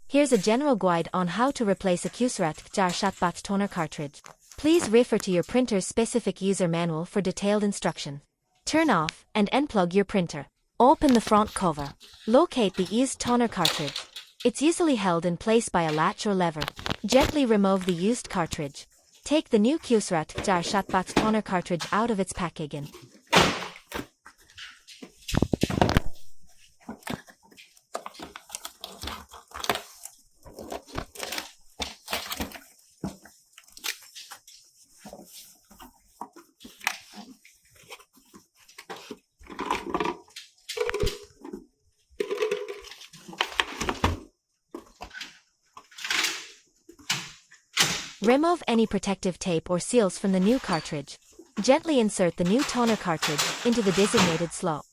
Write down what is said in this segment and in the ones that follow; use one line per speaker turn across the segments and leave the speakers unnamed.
Here's a general guide on how to replace a Kyocera TK-475 toner cartridge. Please refer to your printer's specific user manual for detailed instruction. Turn off and unplug your printer. Open the front cover. Locate the used toner cartridge. It's usually held in place by a latch or lever. Gently remove the used cartridge. Take the new Kyocera TK-475 toner cartridge out of its packaging. Remove any protective tape or seals from the new cartridge. Gently insert the new toner cartridge into the designated slot.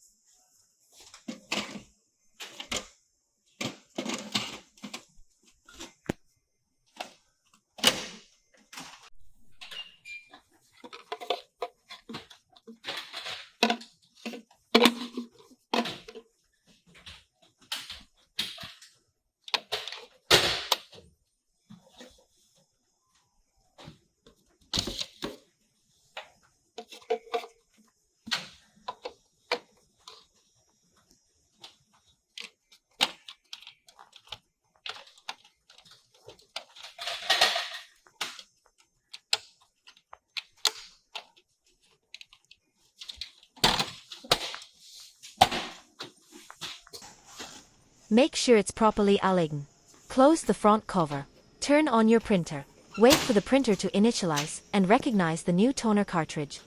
Make sure it's properly aligned. Close the front cover. Turn on your printer. Wait for the printer to initialize and recognize the new toner cartridge.